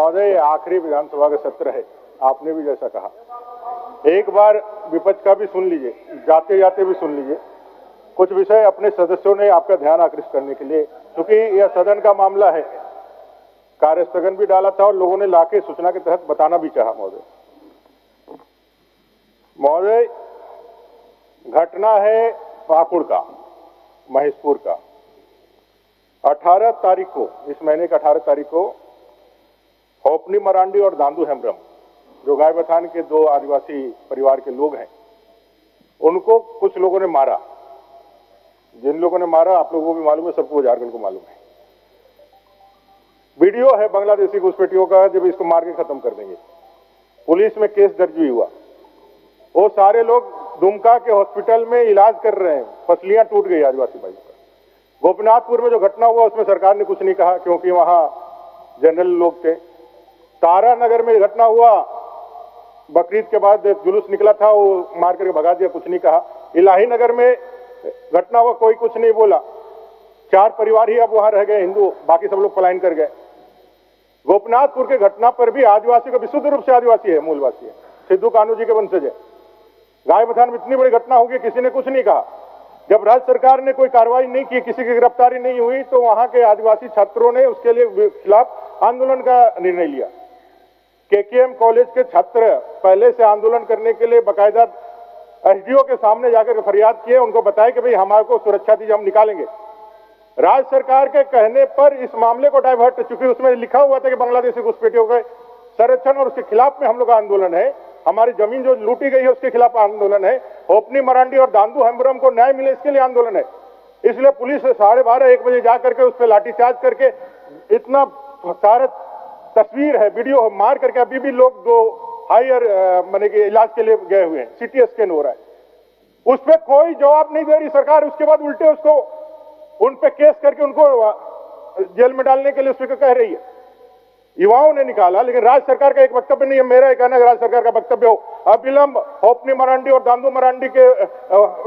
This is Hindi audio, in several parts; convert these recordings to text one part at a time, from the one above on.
महोदय, आखिरी विधानसभा का सत्र है, आपने भी जैसा कहा, एक बार विपक्ष का भी सुन लीजिए, जाते जाते भी सुन लीजिए। कुछ विषय अपने सदस्यों ने आपका ध्यान आकृष्ट करने के लिए, क्योंकि यह सदन का मामला है, कार्यस्थगन भी डाला था और लोगों ने लाके सूचना के तहत बताना भी चाहा। महोदय, घटना है पाकुड़ का, महेशपुर का। 18 तारीख को, इस महीने की 18 तारीख को होपनी मरांडी और दांदू हेम्ब्रम, जो गायबथान के दो आदिवासी परिवार के लोग हैं, उनको कुछ लोगों ने मारा। जिन लोगों ने मारा आप लोगों को भी मालूम है, सबको झारखंड को मालूम है। वीडियो है बांग्लादेशी घुसपैठियों का, जब इसको मार के खत्म कर देंगे। पुलिस में केस दर्ज भी हुआ। वो सारे लोग दुमका के हॉस्पिटल में इलाज कर रहे हैं, फसलियां टूट गई आदिवासी भाइयों का। गोपीनाथपुर में जो घटना हुआ उसमें सरकार ने कुछ नहीं कहा, क्योंकि वहां जनरल लोग थे। तारानगर में घटना हुआ, बकरीद के बाद जुलूस निकला था, वो मार करके भगा दिया, कुछ नहीं कहा। इलाही नगर में घटना हुआ, कोई कुछ नहीं बोला। 4 परिवार ही अब वहां रह गए हिंदू, बाकी सब लोग पलायन कर गए। गोपीनाथपुर की घटना पर भी आदिवासी को विशुद्ध रूप से आदिवासी है, मूलवासी है, सिद्धू कान्हू जी के वंशज है। गायबथान में इतनी बड़ी घटना होगी, किसी ने कुछ नहीं कहा। जब राज्य सरकार ने कोई कार्रवाई नहीं की, किसी की गिरफ्तारी नहीं हुई, तो वहां के आदिवासी छात्रों ने उसके लिए खिलाफ आंदोलन का निर्णय लिया। केकेएम कॉलेज के छात्र पहले से आंदोलन करने के लिए बकायदा एसडीओ के सामने जाकर फरियाद किए, उनको बताया कि भाई हमारे को सुरक्षा दीजिए, हम निकालेंगे। राज्य सरकार के कहने पर इस मामले को डाइवर्ट, चूंकि उसमें लिखा हुआ था कि बांग्लादेशी घुसपैठियों के संरक्षण और उसके खिलाफ में हम लोग का आंदोलन है, हमारी जमीन जो लूटी गई है उसके खिलाफ आंदोलन है, होपनी मरांडी और दांदू हेम्ब्रम को न्याय मिले इसके लिए आंदोलन है। इसलिए पुलिस 12:30-1 बजे जाकर के उस पर लाठीचार्ज करके, इतना सारा तस्वीर है, वीडियो है, मार करके अभी भी लोग 2 हायर माने कि इलाज के लिए गए हुए हैं, सीटी स्कैन हो रहा है। उस पर कोई जवाब नहीं दे रही सरकार। उसके बाद उल्टे उसको उन पे केस करके उनको जेल में डालने के लिए उस पर कह रही है। युवाओं ने निकाला, लेकिन राज्य सरकार का एक वक्तव्य नहीं है। मेरा एक कहना है, राज्य सरकार का वक्तव्य हो, अविलंब होपनी मरांडी और दांदू मरांडी के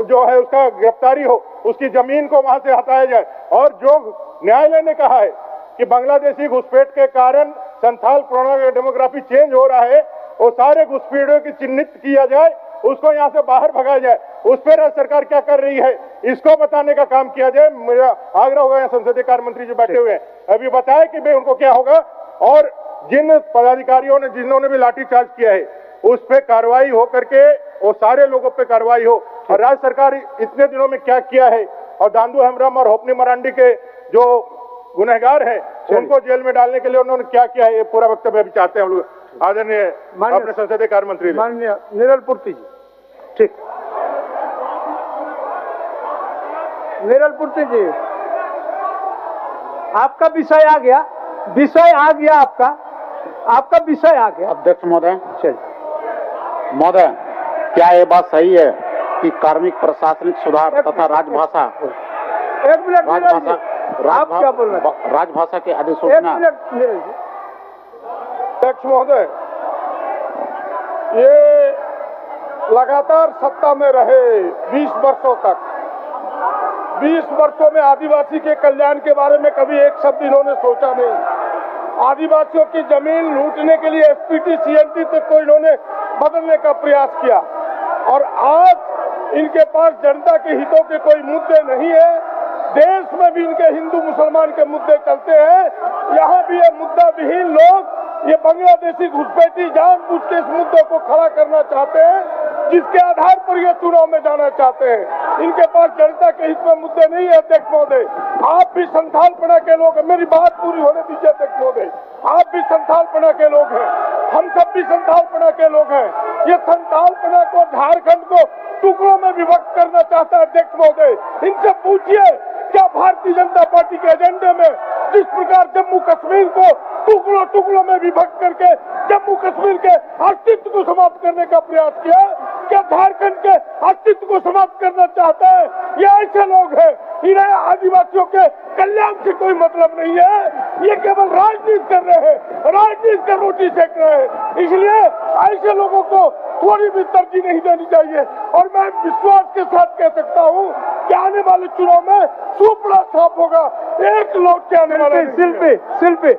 जो है उसका गिरफ्तारी हो, उसकी जमीन को वहां से हटाया जाए। और जो न्यायालय ने कहा है कि बांग्लादेशी घुसपैठ के कारण संथाल का डेमोग्राफी चेंज हो रहा है, वो सारे घुसपैठियों की चिन्हित किया जाए, उसको यहाँ से बाहर भगाया जाए। उस पर राज्य सरकार क्या कर रही है, इसको बताने का काम किया जाए। मेरा आग्रह होगा, संसदीय कार्य मंत्री जो बैठे हुए हैं, अभी बताए कि भाई उनको क्या होगा, और जिन पदाधिकारियों ने, जिन्होंने भी लाठीचार्ज किया है, उस पर कार्रवाई हो करके वो सारे लोगों पे कार्रवाई हो। और राज्य सरकार इतने दिनों में क्या किया है, और दांदू हेम्ब्रम और होपनी मरांडी के जो गुनहगार हैं उनको जेल में डालने के लिए उन्होंने क्या किया है, ये पूरा वक्तव्य अभी चाहते हैं हम लोग। आदरणीय अपने संसदीय कार्य मंत्री माननीय निरल पूर्ति जी। ठीक, निरल पूर्ति जी, आपका विषय आ गया, विषय आ गया, आपका विषय आ गया। अध्यक्ष महोदय, चलिए महोदय, क्या ये बात सही है कि कार्मिक प्रशासनिक सुधार तथा राजभाषा, एक मिनट, आप क्या बोल रहे हैं? राजभाषा के अधिसूचना। अध्यक्ष महोदय, ये लगातार सत्ता में रहे 20 वर्षों तक, 20 वर्षों में आदिवासी के कल्याण के बारे में कभी एक शब्द इन्होंने सोचा नहीं। आदिवासियों की जमीन लूटने के लिए एसपीटी सीएनटी तक को इन्होंने बदलने का प्रयास किया, और आज इनके पास जनता के हितों के कोई मुद्दे नहीं है। देश में भी इनके हिंदू मुसलमान के मुद्दे चलते हैं, यहाँ भी ये मुद्दा विहीन लोग, ये बांग्लादेशी घुसपैठी जानबूझ के इस मुद्दे को खड़ा करना चाहते हैं, जिसके आधार पर ये चुनाव में जाना चाहते हैं। इनके पास जनता के हित में मुद्दे नहीं है। अध्यक्ष महोदय, आप भी संथालपना के लोग हैं, मेरी बात पूरी होने दीजिए। अध्यक्ष महोदय, आप भी संथालपना के लोग हैं, हम सब भी संथालपना के लोग हैं। ये संथालपना को, झारखंड को टुकड़ों में विभक्त करना चाहता है। अध्यक्ष महोदय, इनसे पूछिए, क्या भारतीय जनता पार्टी के एजेंडे में जिस प्रकार जम्मू कश्मीर को टुकड़ों टुकड़ों में विभक्त करके जम्मू कश्मीर के अस्तित्व को समाप्त करने का प्रयास किया, क्या झारखंड के अस्तित्व को समाप्त करना चाहता है? ये ऐसे लोग हैं, इन्हें आदिवासियों के कल्याण से कोई मतलब नहीं है। ये केवल राजनीति कर रहे हैं, राजनीति कर रोटी सेक रहे हैं। इसलिए ऐसे लोगों को थोड़ी भी तरजीह नहीं देनी चाहिए। और मैं विश्वास के साथ कह सकता हूँ कि आने वाले चुनाव में सुपड़ा साफ होगा, एक लौट के आने वाला। शिल्पी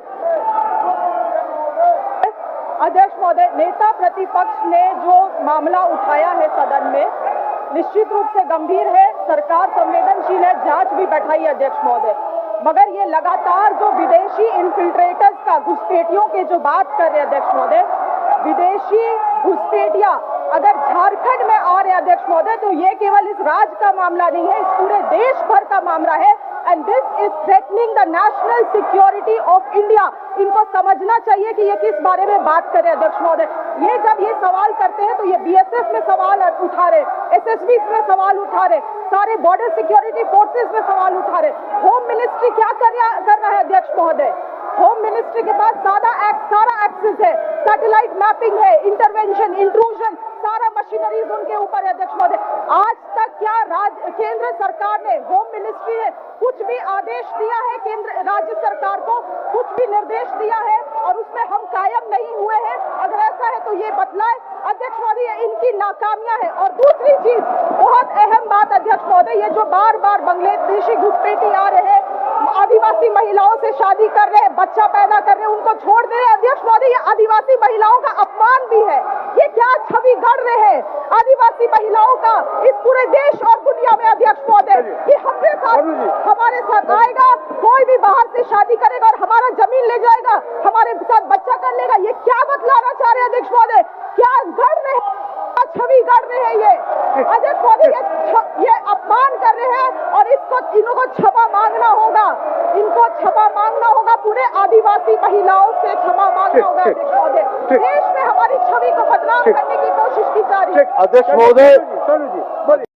अध्यक्ष महोदय, नेता प्रतिपक्ष ने जो मामला उठाया है सदन में निश्चित रूप से गंभीर है। सरकार संवेदनशील है, जांच भी बैठाई अध्यक्ष महोदय, मगर ये लगातार जो विदेशी इन्फिल्ट्रेटर्स का घुसपैठियों के जो बात कर रहे अध्यक्ष महोदय, विदेशी घुसपैठिया अगर झारखंड में आ रहे अध्यक्ष महोदय तो ये केवल इस राज्य का मामला नहीं है, इस पूरे देश भर का मामला है। And this is threatening the national security of India. इनको समझना चाहिए कि ये किस बारे में बात कर रहे अध्यक्ष महोदय। ये जब ये सवाल करते हैं तो ये बीएसएफ में सवाल उठा रहे, एसएसबी में सवाल उठा रहे, सारे बॉर्डर सिक्योरिटी फोर्सेस में सवाल उठा रहे। होम मिनिस्ट्री क्या कर रहा है अध्यक्ष महोदय? होम मिनिस्ट्री के पास सारा एक्सेस है, सैटेलाइट मैपिंग है, इंटरवेंशन, इंट्रूजन, सारा मशीनरीज उनके ऊपर है अध्यक्ष महोदय। आज तक क्या केंद्र सरकार ने, होम मिनिस्ट्री ने कुछ भी आदेश दिया है केंद्र राज्य सरकार को, कुछ भी निर्देश दिया है और उसमें हम कायम नहीं हुए हैं? अगर ऐसा है तो ये बतलाए अध्यक्ष महोदय, इनकी नाकामियां हैं। और दूसरी चीज बहुत अहम बात अध्यक्ष महोदय, ये जो बार बार बांग्लादेशी घुसपैठी आ रहे हैं, आदिवासी महिलाओं से शादी कर रहे हैं, बच्चा पैदा कर रहे हैं, उनको छोड़ दे रहे हैं अध्यक्ष महोदय, ये आदिवासी महिलाओं का अपमान भी है। ये क्या छवि गढ़ रहे हैं आदिवासी महिलाओं का इस पूरे देश और दुनिया में अध्यक्ष महोदय, कि हमारे साथ आएगा, कोई भी बाहर से शादी करेगा और हमारा जमीन ले जाएगा, हमारे साथ बच्चा कर लेगा। ये क्या बतलाना चाह रहे हैं अध्यक्ष महोदय? क्या गढ़ रहे हैं, छवि गढ़ रहे हैं ये अध्यक्ष महोदय? ये अपमान कर रहे हैं और इनको क्षमा मांगना होगा, इनको क्षमा मांगना होगा, पूरे आदिवासी महिलाओं से क्षमा मांगना होगा अध्यक्ष महोदय। देश में हमारी छवि को बदनाम करने की कोशिश की जा रही है अध्यक्ष महोदय।